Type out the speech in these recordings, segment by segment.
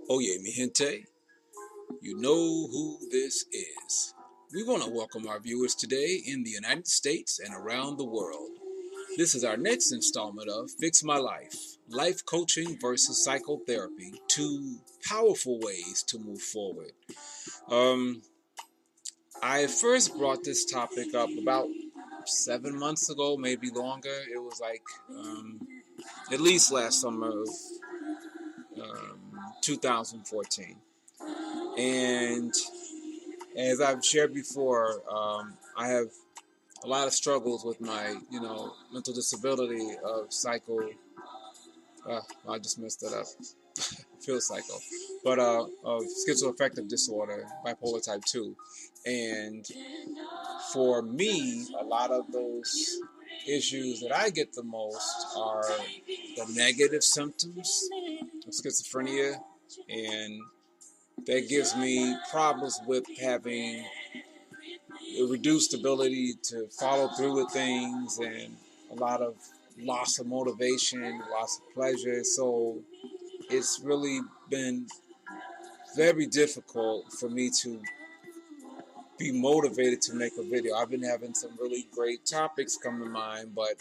Oye, mi gente, you know who this is. We want to welcome our viewers today in the United States and around the world. This is our next installment of Fix My Life Coaching versus Psychotherapy, two powerful ways to move forward. I first brought this topic up about 7 months ago, maybe longer. It was like at least last summer of 2014. And as I've shared before, I have a lot of struggles with my, mental disability of psycho. I just messed it up. Feel psycho, but of schizoaffective disorder, bipolar type 2, and for me, a lot of those issues that I get the most are the negative symptoms of schizophrenia, and that gives me problems with having a reduced ability to follow through with things and a lot of loss of motivation, loss of pleasure. So it's really been very difficult for me to be motivated to make a video. I've been having some really great topics come to mind, but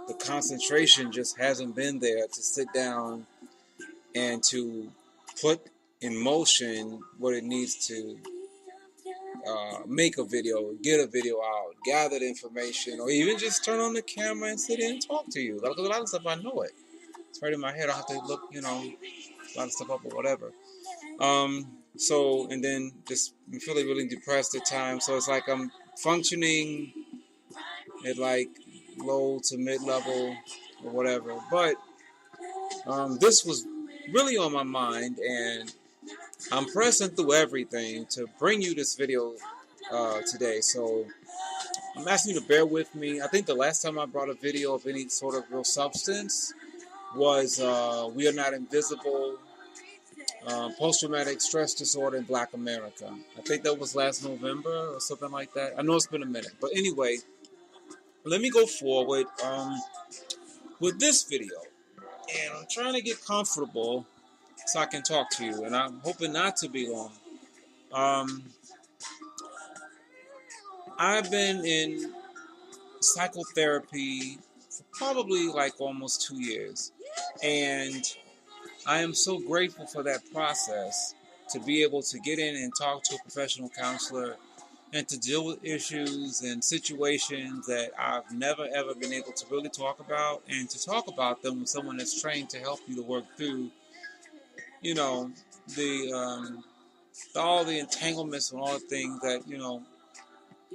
the concentration just hasn't been there to sit down and to put in motion what it needs to make a video, get a video out, gather the information, or even just turn on the camera and sit in and talk to you. Like, a lot of stuff I know it. It's right in my head. I have to look, a lot of stuff up or whatever. So, and then just I'm feeling really depressed at times. So it's like I'm functioning at like low to mid-level or whatever. But this was really on my mind, and I'm pressing through everything to bring you this video today. So I'm asking you to bear with me. I think the last time I brought a video of any sort of real substance was We Are Not Invisible, Post-Traumatic Stress Disorder in Black America. I think that was last November or something like that. I know it's been a minute. But anyway, let me go forward with this video. And I'm trying to get comfortable so I can talk to you. And I'm hoping not to be long. I've been in psychotherapy for probably like almost 2 years. And I am so grateful for that process to be able to get in and talk to a professional counselor and to deal with issues and situations that I've never ever been able to really talk about, and to talk about them with someone that's trained to help you to work through, the all the entanglements and all the things that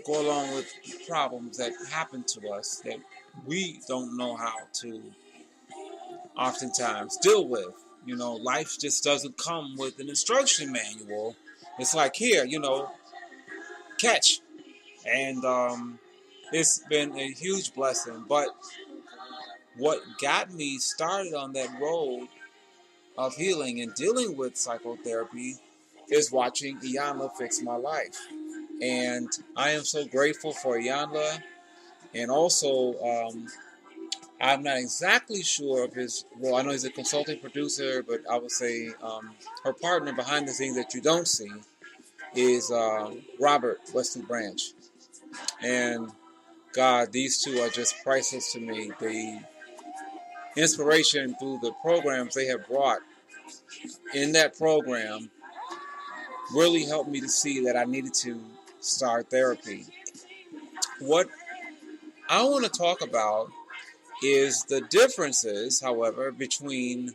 go along with problems that happen to us that we don't know how to oftentimes deal with. Life just doesn't come with an instruction manual. It's like, here, catch. And it's been a huge blessing. But what got me started on that road of healing and dealing with psychotherapy is watching Iyanla fix my life. And I am so grateful for Iyanla. And also, I'm not exactly sure of his role. I know he's a consulting producer, but I would say her partner behind the scenes that you don't see is Robert Wesley Branch. And God, these two are just priceless to me. The inspiration through the programs they have brought in that program really helped me to see that I needed to start therapy. What I want to talk about is the differences, however, between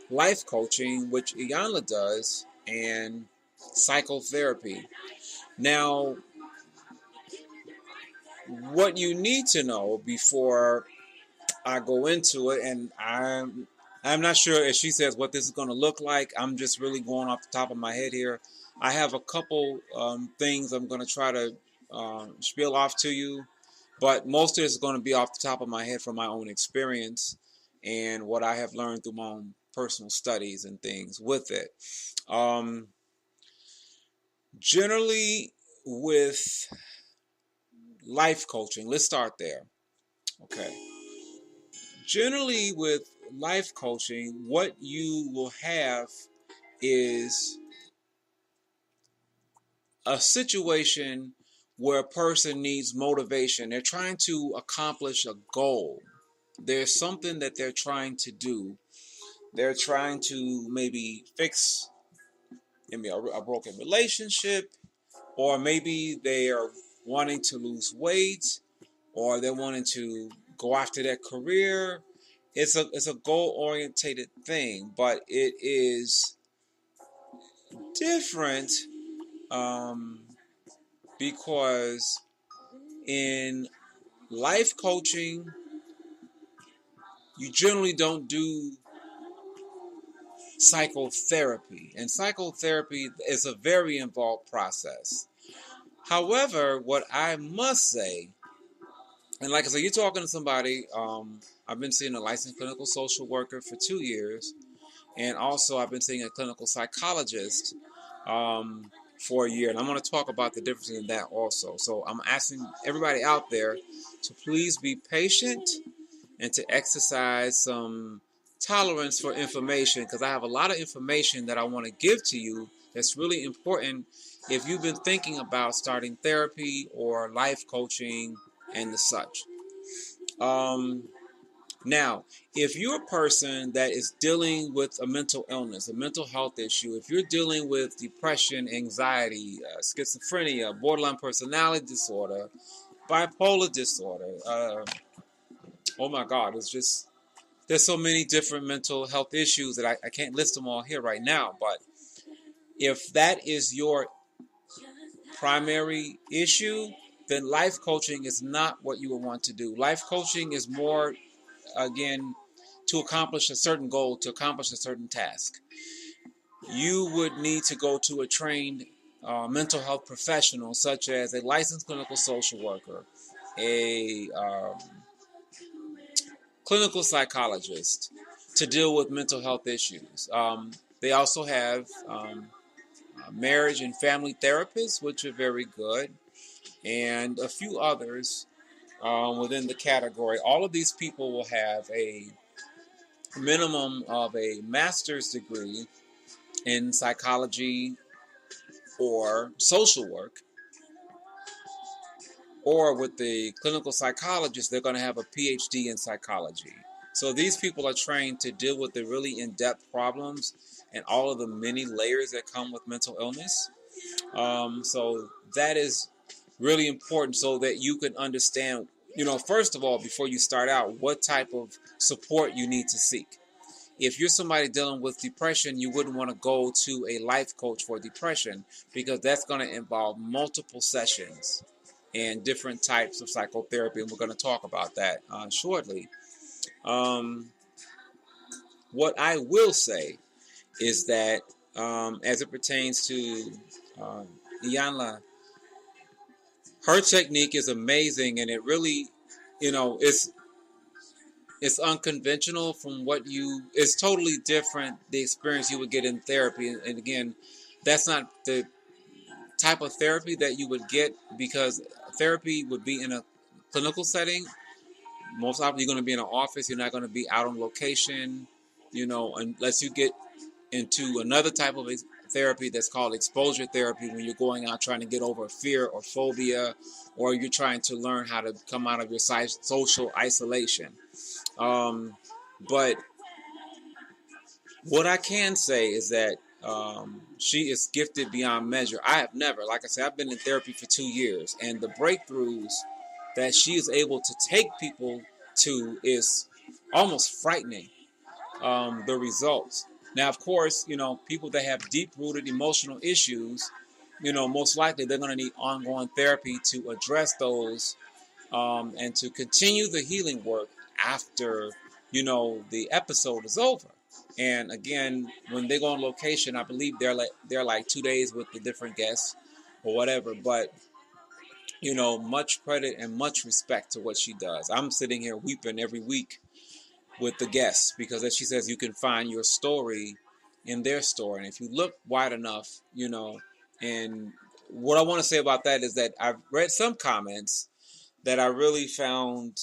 life coaching, which Iyanla does, and psychotherapy. Now, what you need to know before I go into it, and I'm not sure, as she says, what this is going to look like. I'm just really going off the top of my head here. I have a couple things I'm going to try to spiel off to you, but most of it is going to be off the top of my head from my own experience and what I have learned through my own personal studies and things with it. Generally, with life coaching, let's start there. Okay. Generally, with life coaching, what you will have is a situation where a person needs motivation. They're trying to accomplish a goal. There's something that they're trying to do. They're trying to maybe fix maybe a broken relationship, or maybe they are wanting to lose weight, or they're wanting to go after their career. It's a goal orientated thing, but it is different because in life coaching, you generally don't do psychotherapy, and psychotherapy is a very involved process. However, what I must say, and like I said, you're talking to somebody, I've been seeing a licensed clinical social worker for 2 years, and also I've been seeing a clinical psychologist for a year, and I'm going to talk about the difference in that also. So I'm asking everybody out there to please be patient and to exercise some tolerance for information, because I have a lot of information that I want to give to you that's really important if you've been thinking about starting therapy or life coaching and the such. Now, if you're a person that is dealing with a mental illness, a mental health issue, if you're dealing with depression, anxiety, schizophrenia, borderline personality disorder, bipolar disorder, oh my God, there's so many different mental health issues that I can't list them all here right now. But if that is your primary issue, then life coaching is not what you would want to do. Life coaching is more, again, to accomplish a certain goal, to accomplish a certain task. You would need to go to a trained mental health professional, such as a licensed clinical social worker, a clinical psychologist, to deal with mental health issues. They also have marriage and family therapists, which are very good, and a few others within the category. All of these people will have a minimum of a master's degree in psychology or social work, or with the clinical psychologist, they're going to have a PhD in psychology. So these people are trained to deal with the really in-depth problems and all of the many layers that come with mental illness. So that is really important, so that you can understand, first of all, before you start out, what type of support you need to seek. If you're somebody dealing with depression, you wouldn't want to go to a life coach for depression, because that's going to involve multiple sessions and different types of psychotherapy, and we're going to talk about that shortly. What I will say is that as it pertains to Iyanla, her technique is amazing, and it really, it's unconventional from it's totally different, the experience you would get in therapy. And again, that's not the type of therapy that you would get, because therapy would be in a clinical setting. Most often you're going to be in an office. You're not going to be out on location, unless you get into another type of therapy that's called exposure therapy, when you're going out trying to get over fear or phobia, or you're trying to learn how to come out of your social isolation. But what I can say is that she is gifted beyond measure. I have never, like I said, I've been in therapy for 2 years, and the breakthroughs that she is able to take people to is almost frightening. The results. Now, of course, people that have deep-rooted emotional issues, most likely they're going to need ongoing therapy to address those, and to continue the healing work after, the episode is over. And again, when they go on location, I believe they're like 2 days with the different guests or whatever. But much credit and much respect to what she does. I'm sitting here weeping every week with the guests, because as she says, you can find your story in their story. And if you look wide enough, and what I want to say about that is that I've read some comments that I really found,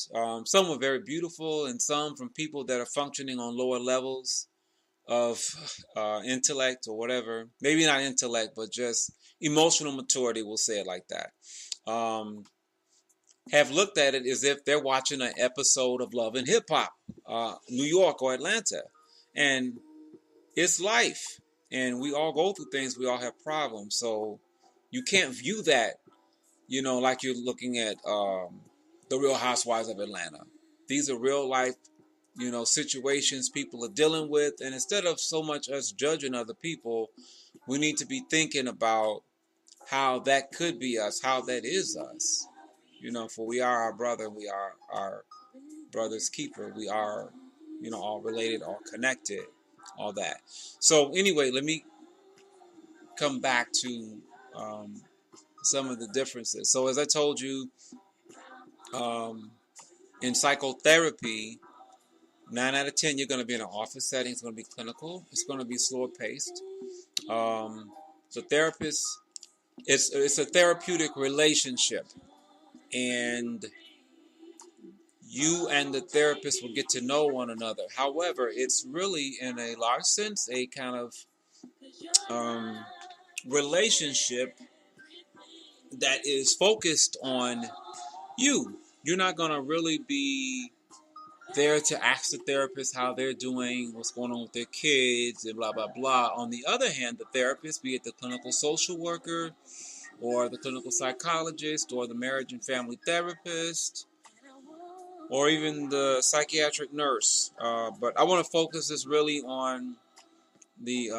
some were very beautiful, and some from people that are functioning on lower levels intellect or whatever, maybe not intellect, but just emotional maturity, we'll say it like that, have looked at it as if they're watching an episode of Love and Hip Hop, New York or Atlanta. And it's life. And we all go through things. We all have problems. So you can't view that, like you're looking at the Real Housewives of Atlanta. These are real life, situations people are dealing with. And instead of so much us judging other people, we need to be thinking about how that could be us, how that is us. For we are our brother, we are our brother's keeper. We are, all related, all connected, all that. So anyway, let me come back to some of the differences. So as I told you, in psychotherapy, 9 out of 10, you're going to be in an office setting. It's going to be clinical. It's going to be slower paced. So therapist, it's a therapeutic relationship. And you and the therapist will get to know one another. However, it's really, in a large sense, a kind of relationship that is focused on you. You're not going to really be there to ask the therapist how they're doing, what's going on with their kids, and blah, blah, blah. On the other hand, the therapist, be it the clinical social worker or the clinical psychologist or the marriage and family therapist, or even the psychiatric nurse. But I want to focus this really on the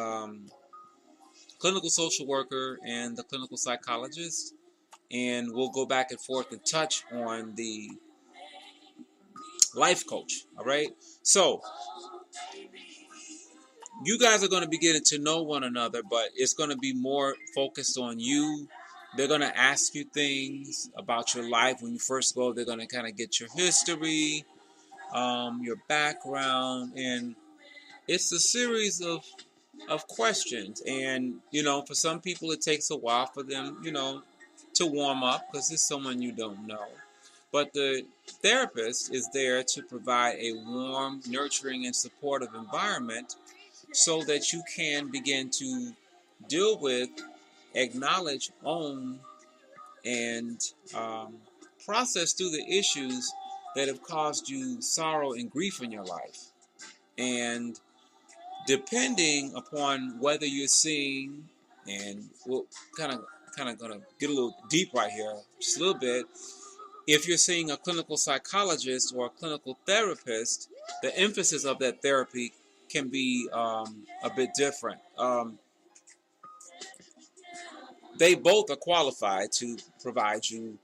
clinical social worker and the clinical psychologist. And we'll go back and forth and touch on the life coach. All right. So you guys are going to be getting to know one another, but it's going to be more focused on you. They're going to ask you things about your life. When you first go, they're going to kind of get your history, your background, and it's a series of questions. And, for some people, it takes a while for them, to warm up because it's someone you don't know. But the therapist is there to provide a warm, nurturing, and supportive environment so that you can begin to deal with, acknowledge, own, and process through the issues that have caused you sorrow and grief in your life. And depending upon whether you're seeing, and we'll kind of gonna get a little deep right here, just a little bit. If you're seeing a clinical psychologist or a clinical therapist, the emphasis of that therapy can be a bit different. They both are qualified to provide you,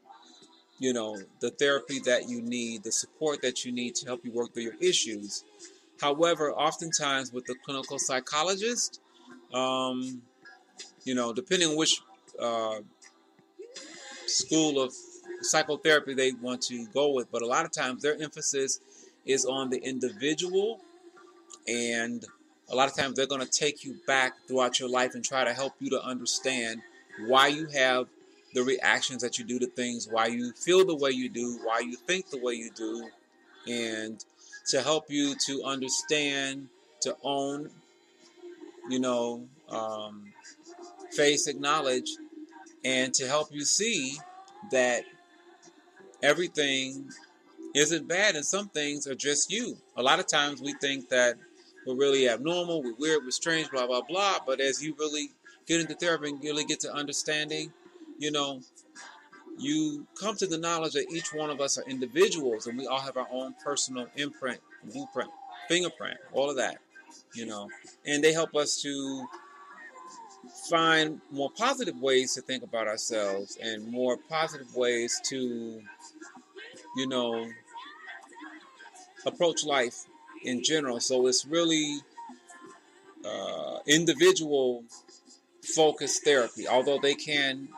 the therapy that you need, the support that you need to help you work through your issues. However, oftentimes with the clinical psychologist, depending on which school of psychotherapy they want to go with, but a lot of times their emphasis is on the individual, and a lot of times they're going to take you back throughout your life and try to help you to understand why you have the reactions that you do to things, why you feel the way you do, why you think the way you do, and to help you to understand, to own, face, acknowledge, and to help you see that everything isn't bad and some things are just you. A lot of times we think that we're really abnormal, we're weird, we're strange, blah, blah, blah. But as you really get into therapy and really get to understanding, you come to the knowledge that each one of us are individuals and we all have our own personal imprint, blueprint, fingerprint, all of that, And they help us to find more positive ways to think about ourselves and more positive ways to, approach life in general. So it's really individual focused therapy, although they can,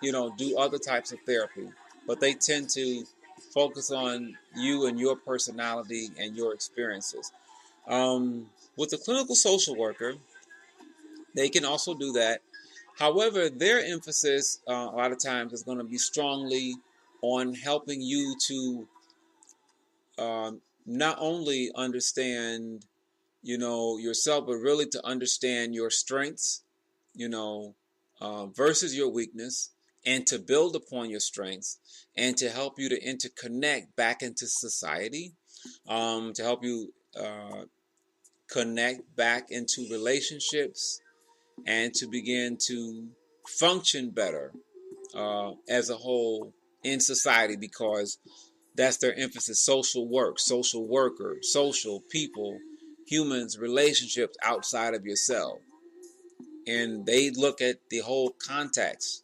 do other types of therapy, but they tend to focus on you and your personality and your experiences. With the clinical social worker, they can also do that. However, their emphasis a lot of times is going to be strongly on helping you to not only understand, yourself, but really to understand your strengths, versus your weakness, and to build upon your strengths, and to help you to interconnect back into society, to help you connect back into relationships, and to begin to function better as a whole in society, because that's their emphasis: social work, social worker, social people, humans, relationships outside of yourself. And they look at the whole context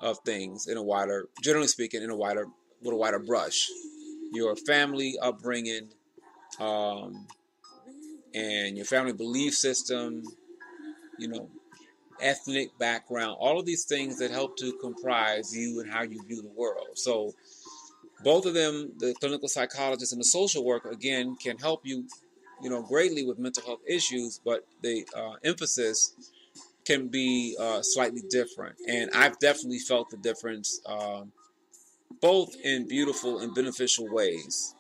of things in a wider, generally speaking, with a wider brush. Your family upbringing, and your family belief system, you know, ethnic background, all of these things that help to comprise you and how you view the world. So both of them, the clinical psychologist and the social worker, again, can help you, greatly with mental health issues, but the emphasis can be slightly different. And I've definitely felt the difference, both in beautiful and beneficial ways,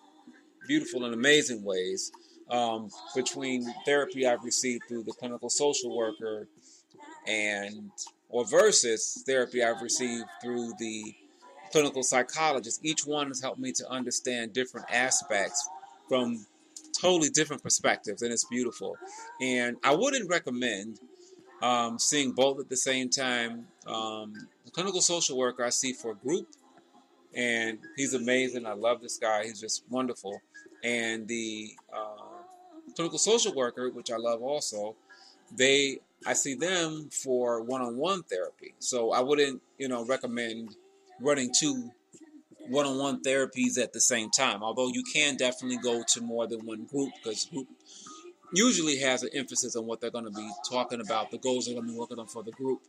beautiful and amazing ways, between therapy I've received through the clinical social worker or versus therapy I've received through the clinical psychologist. Each one has helped me to understand different aspects from totally different perspectives, and it's beautiful. And I wouldn't recommend seeing both at the same time. The clinical social worker I see for group, and he's amazing. I love this guy. He's just wonderful. And the clinical social worker, which I love also, I see them for one-on-one therapy. So I wouldn't, recommend running two one-on-one therapies at the same time. Although you can definitely go to more than one group, because group usually has an emphasis on what they're going to be talking about, the goals they're going to be working on for the group.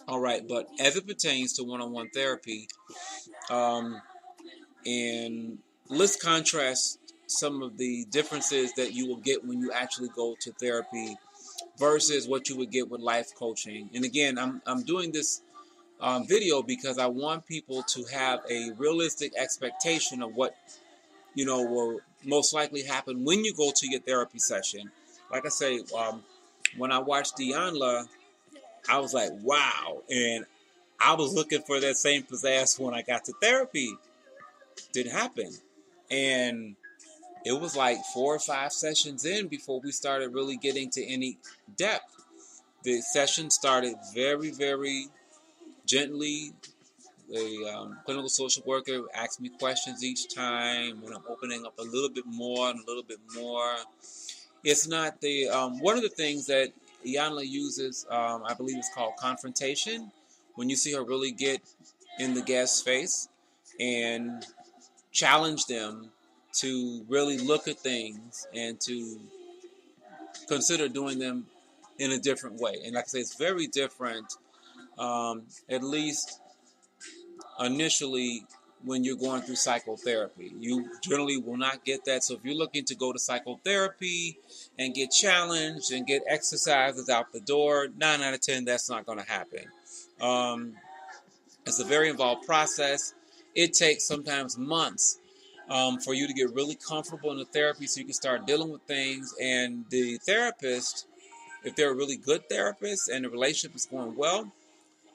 All right, but as it pertains to one-on-one therapy, and let's contrast some of the differences that you will get when you actually go to therapy versus what you would get with life coaching. And again, I'm doing this video because I want people to have a realistic expectation of what will most likely happen when you go to your therapy session. Like I say, when I watched Dianla, I was like, wow. And I was looking for that same pizzazz when I got to therapy. Didn't happen. And it was like 4 or 5 sessions in before we started really getting to any depth. The session started very, very gently. The clinical social worker asked me questions each time, and I'm opening up a little bit more and a little bit more. It's not the one of the things that Iyanla uses, I believe it's called confrontation, when you see her really get in the guest's face and challenge them to really look at things and to consider doing them in a different way. And like I say, it's very different, at least initially, when you're going through psychotherapy. You generally will not get that. So if you're looking to go to psychotherapy and get challenged and get exercises out the door, 9 out of 10, that's not going to happen. It's a very involved process. It takes sometimes months for you to get really comfortable in the therapy so you can start dealing with things. And the therapist, if they're a really good therapist and the relationship is going well,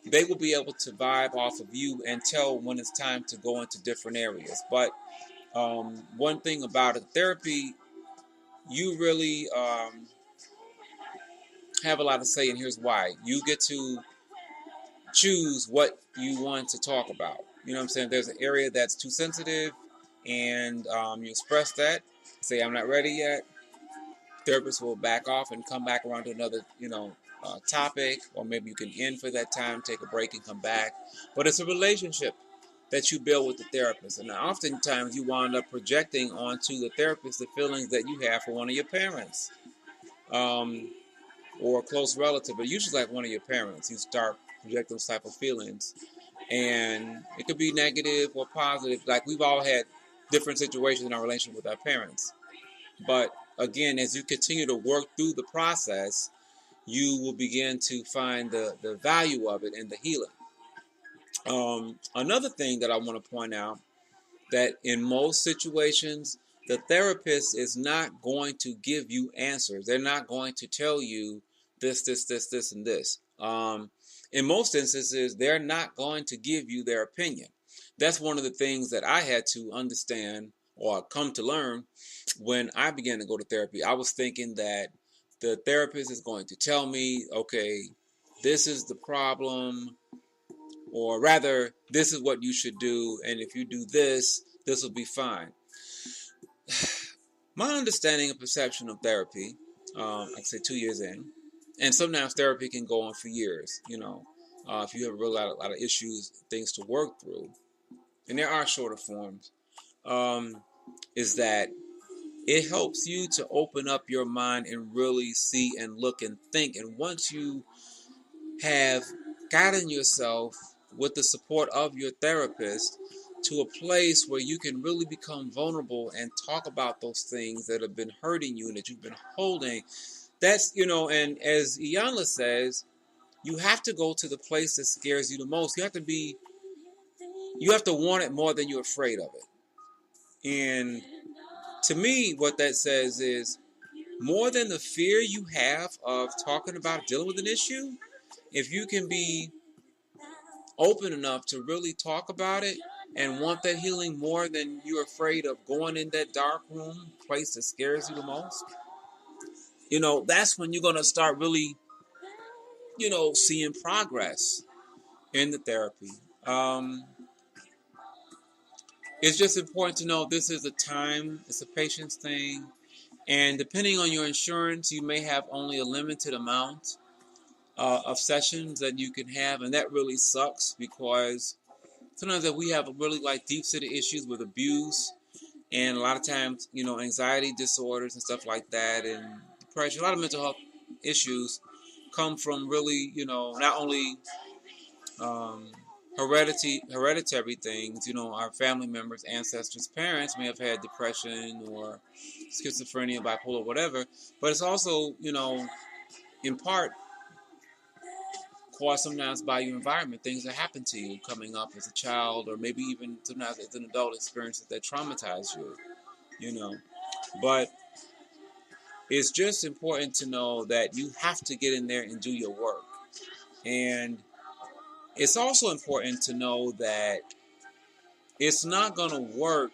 they will be able to vibe off of you and tell when it's time to go into different areas. But one thing about it, therapy, you really have a lot to say, and here's why. You get to choose what you want to talk about. You know what I'm saying? There's an area that's too sensitive, and you express that, say, I'm not ready yet. Therapist will back off and come back around to another, topic, or maybe you can end for that time, take a break, and come back. But it's a relationship that you build with the therapist, and oftentimes you wind up projecting onto the therapist the feelings that you have for one of your parents, or a close relative, but usually like one of your parents. You start projecting those type of feelings, and it could be negative or positive. Like, we've all had different situations in our relationship with our parents. But again, as you continue to work through the process, you will begin to find the value of it and the healing. Another thing that I want to point out, that in most situations, the therapist is not going to give you answers. They're not going to tell you this, and this. In most instances, they're not going to give you their opinion. That's one of the things that I had to understand or come to learn when I began to go to therapy. I was thinking that the therapist is going to tell me, okay, this is the problem, or rather, this is what you should do, and if you do this, this will be fine. My understanding and perception of therapy, I'd say 2 years in, and sometimes therapy can go on for years, if you have a lot of issues, things to work through, and there are shorter forms, is that it helps you to open up your mind and really see and look and think. And once you have gotten yourself with the support of your therapist to a place where you can really become vulnerable and talk about those things that have been hurting you and that you've been holding, that's, and as Iyanla says, you have to go to the place that scares you the most. You have to want it more than you're afraid of it. And to me, what that says is, more than the fear you have of talking about dealing with an issue, if you can be open enough to really talk about it and want that healing more than you're afraid of going in that dark room, place that scares you the most, that's when you're going to start really, seeing progress in the therapy. It's just important to know this is a time, it's a patience thing. And depending on your insurance, you may have only a limited amount of sessions that you can have. And that really sucks because sometimes that we have really deep-seated issues with abuse. And a lot of times, anxiety disorders and stuff like that, and depression, a lot of mental health issues come from really, not only hereditary things. Our family members, ancestors, parents may have had depression or schizophrenia, bipolar, whatever. But it's also, in part caused sometimes by your environment, things that happen to you coming up as a child, or maybe even sometimes as an adult, experiences that traumatize you. But it's just important to know that you have to get in there and do your work. And it's also important to know that it's not going to work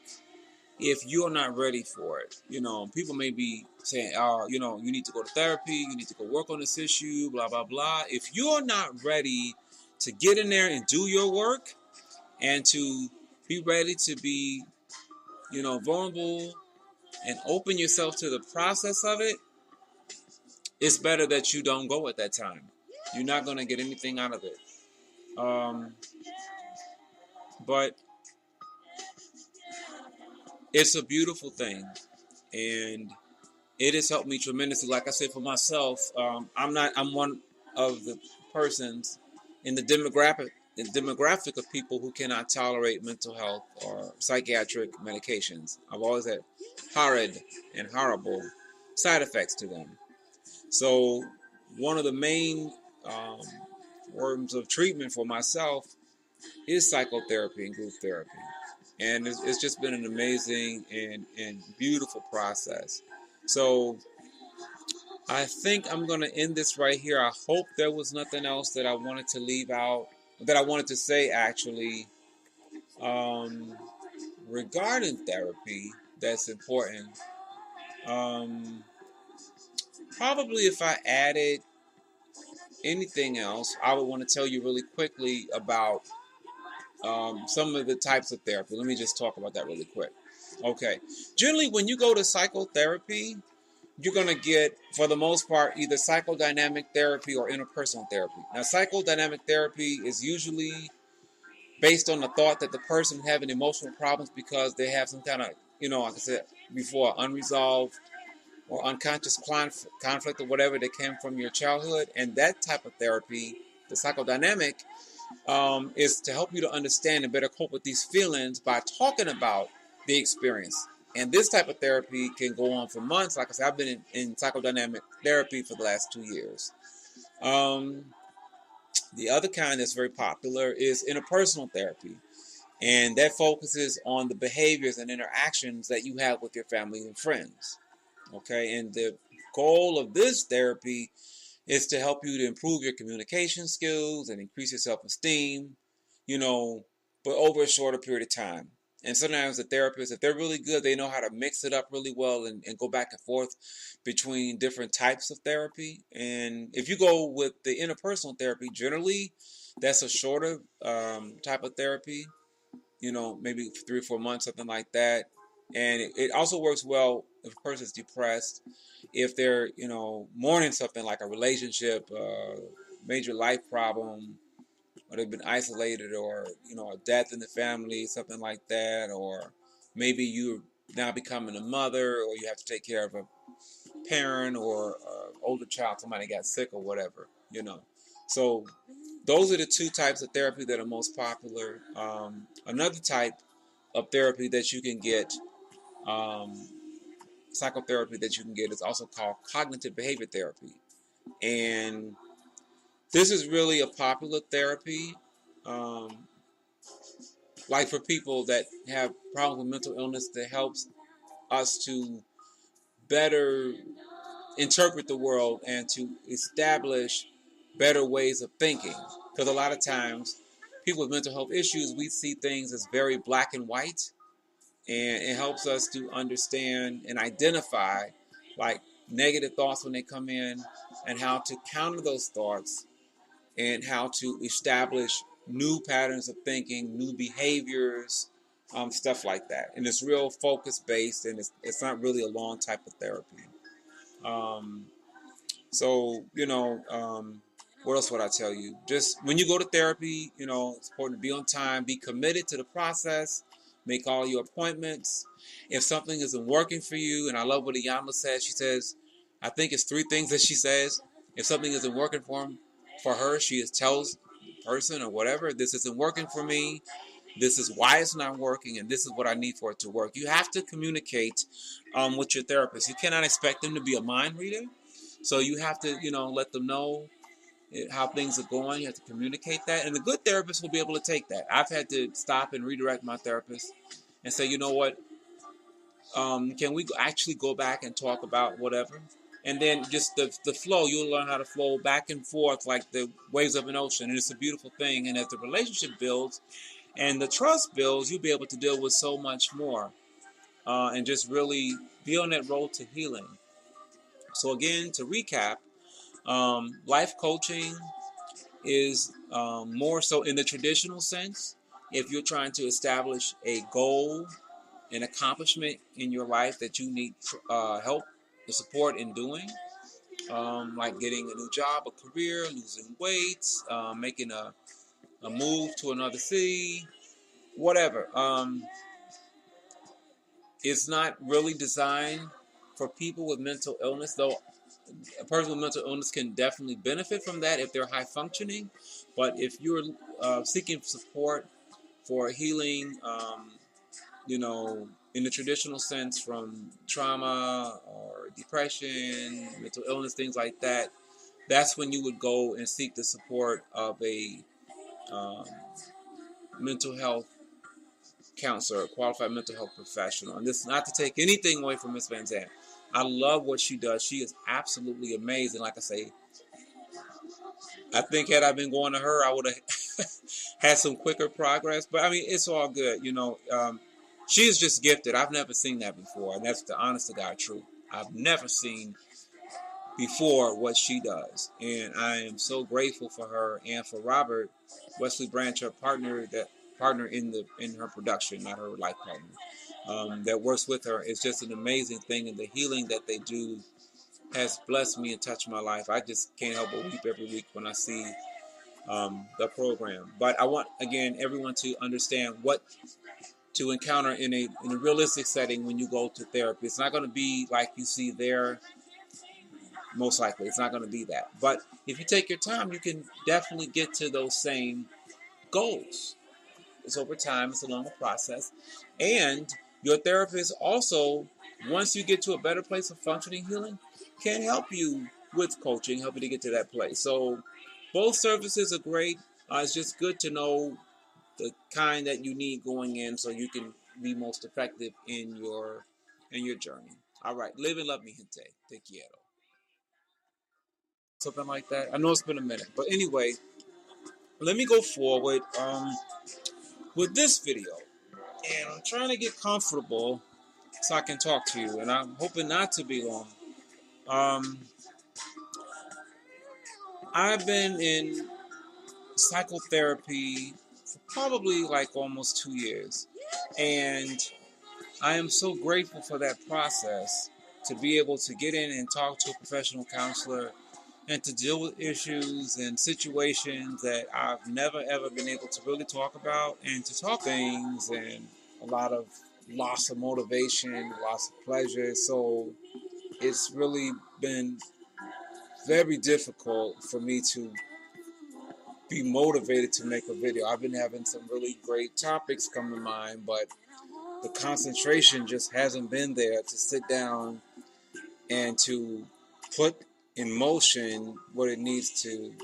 if you're not ready for it. People may be saying, oh, you need to go to therapy, you need to go work on this issue, blah, blah, blah. If you're not ready to get in there and do your work and to be ready to be, vulnerable and open yourself to the process of it, it's better that you don't go at that time. You're not going to get anything out of it. But it's a beautiful thing, and it has helped me tremendously. Like I said, for myself, I'm one of the persons in the demographic of people who cannot tolerate mental health or psychiatric medications. I've always had horrid and horrible side effects to them. So one of the main forms of treatment for myself is psychotherapy and group therapy. And it's just been an amazing and beautiful process. So I think I'm going to end this right here. I hope there was nothing else that I wanted to leave out, that I wanted to say actually, regarding therapy that's important. Probably if I added anything else, I would want to tell you really quickly about some of the types of therapy. Let me just talk about that really quick. Okay. Generally, when you go to psychotherapy, you're going to get, for the most part, either psychodynamic therapy or interpersonal therapy. Now, psychodynamic therapy is usually based on the thought that the person is having emotional problems because they have some kind of, like I said before, unresolved or unconscious conflict or whatever that came from your childhood. And that type of therapy, the psychodynamic, is to help you to understand and better cope with these feelings by talking about the experience. And this type of therapy can go on for months. Like I said, I've been in psychodynamic therapy for the last 2 years. The other kind that's very popular is interpersonal therapy. And that focuses on the behaviors and interactions that you have with your family and friends. Okay, and the goal of this therapy is to help you to improve your communication skills and increase your self-esteem, you know, but over a shorter period of time. And sometimes the therapists, if they're really good, they know how to mix it up really well and go back and forth between different types of therapy. And if you go with the interpersonal therapy, generally that's a shorter type of therapy, maybe 3 or 4 months, something like that. And it also works well if a person's depressed, if they're, mourning something like a relationship, major life problem, or they've been isolated, or, a death in the family, something like that, or maybe you're now becoming a mother, or you have to take care of a parent or older child, somebody got sick or whatever. So those are the two types of therapy that are most popular. Another type of therapy that you can get, psychotherapy that you can get, is also called cognitive behavior therapy. And this is really a popular therapy, like for people that have problems with mental illness, that helps us to better interpret the world and to establish better ways of thinking. Because a lot of times, people with mental health issues, we see things as very black and white, and it helps us to understand and identify like negative thoughts when they come in, and how to counter those thoughts, and how to establish new patterns of thinking, new behaviors, stuff like that. And it's real focus based, and it's not really a long type of therapy. So, what else would I tell you? Just when you go to therapy, it's important to be on time, be committed to the process, make all your appointments. If something isn't working for you, and I love what Iyanla says, she says, I think it's 3 things that she says. If something isn't working for her, she tells the person or whatever, this isn't working for me, this is why it's not working, and this is what I need for it to work. You have to communicate with your therapist. You cannot expect them to be a mind reader. So you have to, let them know how things are going. You have to communicate that. And the good therapist will be able to take that. I've had to stop and redirect my therapist and say, you know what, can we actually go back and talk about whatever? And then just the flow, you'll learn how to flow back and forth like the waves of an ocean. And it's a beautiful thing. And as the relationship builds and the trust builds, you'll be able to deal with so much more, and just really be on that road to healing. So again, to recap, life coaching is more so in the traditional sense. If you're trying to establish a goal, an accomplishment in your life that you need help, the support in doing, like getting a new job, a career, losing weight, making a move to another city, whatever. It's not really designed for people with mental illness, though a person with mental illness can definitely benefit from that if they're high functioning. But if you're seeking support for healing, in the traditional sense, from trauma or depression, mental illness, things like that, that's when you would go and seek the support of a um, mental health counselor, a qualified mental health professional. And this is not to take anything away from Ms. Van Zandt. I love what she does. She is absolutely amazing. Like I say, I think had I been going to her, I would have had some quicker progress. But I mean, it's all good. She is just gifted. I've never seen that before. And that's the honest to God truth. I've never seen before what she does. And I am so grateful for her, and for Robert Wesley Branch, her partner in her production, not her life partner, that works with her. It's just an amazing thing, and the healing that they do has blessed me and touched my life. I just can't help but weep every week when I see the program. But I want, again, everyone to understand what to encounter in a realistic setting when you go to therapy. It's not going to be like you see there. Most likely, it's not going to be that. But if you take your time, you can definitely get to those same goals. It's over time. It's a longer process. And your therapist also, once you get to a better place of functioning healing, can help you with coaching, help you to get to that place. So both services are great. It's just good to know the kind that you need going in so you can be most effective in your journey. All right, live and love, mi gente. Te quiero. Something like that. I know it's been a minute, but anyway, let me go forward with this video, and I'm trying to get comfortable so I can talk to you, and I'm hoping not to be long. I've been in psychotherapy for probably like almost 2 years, and I am so grateful for that process to be able to get in and talk to a professional counselor and to deal with issues and situations that I've never ever been able to really talk about, and to talk things and a lot of loss of motivation, loss of pleasure. So it's really been very difficult for me to be motivated to make a video. I've been having some really great topics come to mind, but the concentration just hasn't been there to sit down and to put in motion what it needs to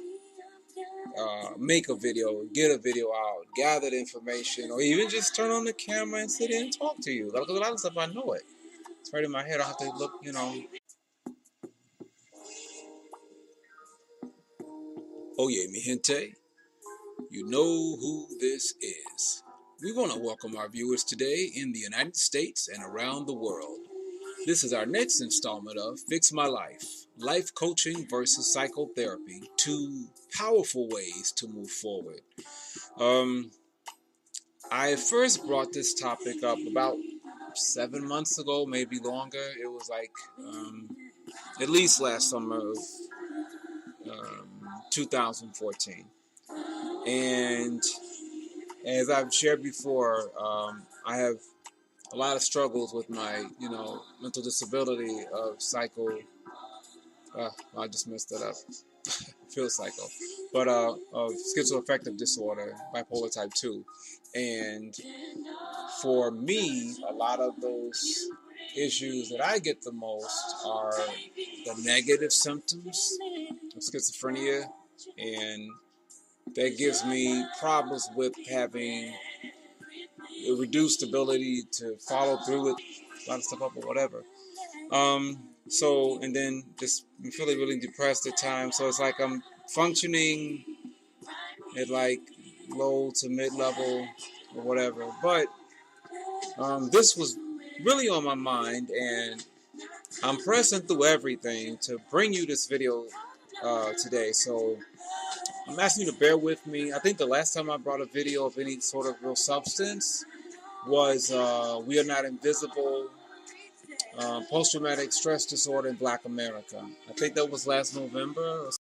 make a video, get a video out, gather the information, or even just turn on the camera and sit in and talk to you. Because a lot of stuff I know it. It's right in my head. I have to look. Oh yeah, mi gente. You know who this is. We want to welcome our viewers today in the United States and around the world. This is our next installment of Fix My Life, Life Coaching versus Psychotherapy, two powerful ways to move forward. I first brought this topic up about 7 months ago, maybe longer. It was like at least last summer of 2014. And as I've shared before, I have a lot of struggles with my, mental disability of I just messed that up. Feel psycho. But of schizoaffective disorder, bipolar type 2. And for me, a lot of those issues that I get the most are the negative symptoms of schizophrenia, and that gives me problems with having a reduced ability to follow through with a lot of stuff up or whatever. And then just I'm feeling really depressed at times. So it's like I'm functioning at like low to mid level or whatever. But this was really on my mind, and I'm pressing through everything to bring you this video today. So I'm asking you to bear with me. I think the last time I brought a video of any sort of real substance was We Are Not Invisible, Post-Traumatic Stress Disorder in Black America. I think that was last November or